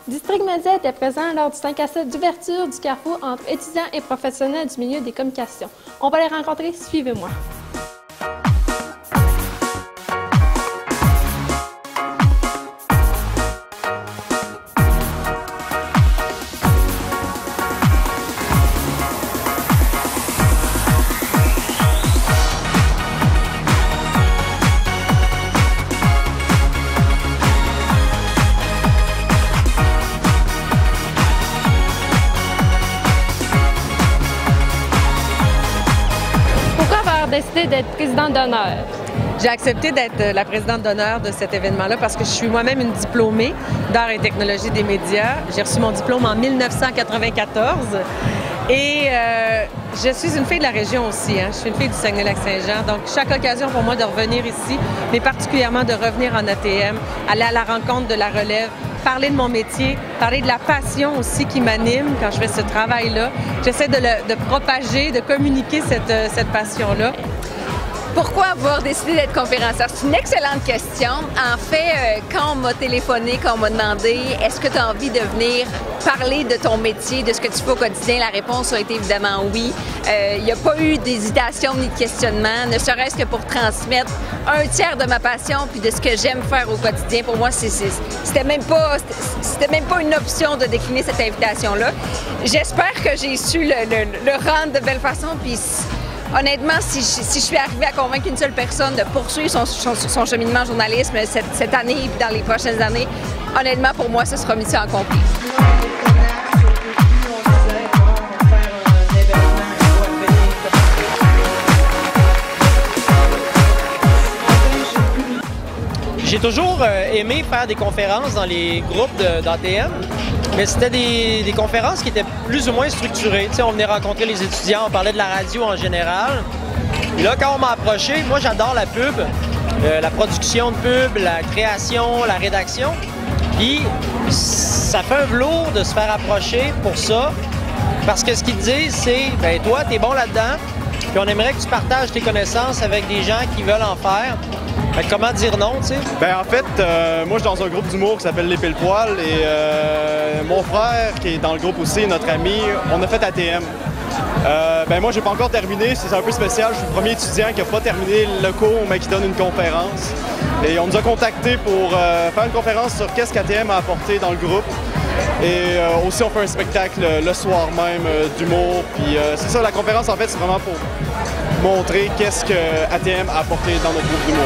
District Média était présent lors du 5 à 7 d'ouverture du carrefour entre étudiants et professionnels du milieu des communications. On va les rencontrer, suivez-moi. Décidé d'être présidente d'honneur? J'ai accepté d'être la présidente d'honneur de cet événement-là parce que je suis moi-même une diplômée d'art et technologie des médias. J'ai reçu mon diplôme en 1994 et je suis une fille de la région aussi. Je suis une fille du Saguenay-Lac-Saint-Jean. Donc, chaque occasion pour moi de revenir ici, mais particulièrement de revenir en ATM, aller à la rencontre de la relève, parler de mon métier, parler de la passion aussi qui m'anime quand je fais ce travail-là. J'essaie de propager, de communiquer cette passion-là. Pourquoi avoir décidé d'être conférencière? C'est une excellente question. En fait, quand on m'a téléphoné, quand on m'a demandé « Est-ce que tu as envie de venir parler de ton métier, de ce que tu fais au quotidien? » La réponse a été évidemment oui. Il n'y a pas eu d'hésitation ni de questionnement, ne serait-ce que pour transmettre un tiers de ma passion puis de ce que j'aime faire au quotidien. Pour moi, c'était même pas une option de décliner cette invitation-là. J'espère que j'ai su le rendre de belle façon. Puis honnêtement, si je suis arrivée à convaincre une seule personne de poursuivre son cheminement en journalisme cette année et dans les prochaines années, honnêtement, pour moi, ce sera mission accomplie. J'ai toujours aimé faire des conférences dans les groupes d'ATM, mais c'était des conférences qui étaient plus ou moins structurées. Tu sais, on venait rencontrer les étudiants, on parlait de la radio en général. Et là, quand on m'a approché, moi j'adore la pub, la production de pub, la création, la rédaction. Puis ça fait un velours de se faire approcher pour ça, parce que ce qu'ils disent, c'est « ben toi, t'es bon là-dedans, puis on aimerait que tu partages tes connaissances avec des gens qui veulent en faire. » Comment dire non, tu sais? Ben en fait, moi je suis dans un groupe d'humour qui s'appelle Les Pile Poil et mon frère qui est dans le groupe aussi, notre ami, on a fait ATM. Ben moi j'ai pas encore terminé, c'est un peu spécial, je suis le premier étudiant qui n'a pas terminé le cours mais qui donne une conférence. Et on nous a contactés pour faire une conférence sur qu'est-ce qu'ATM a apporté dans le groupe. Et aussi on fait un spectacle le soir même d'humour. Puis c'est ça, la conférence en fait c'est vraiment pour montrer qu'est-ce que ATM a apporté dans notre groupe d'humour.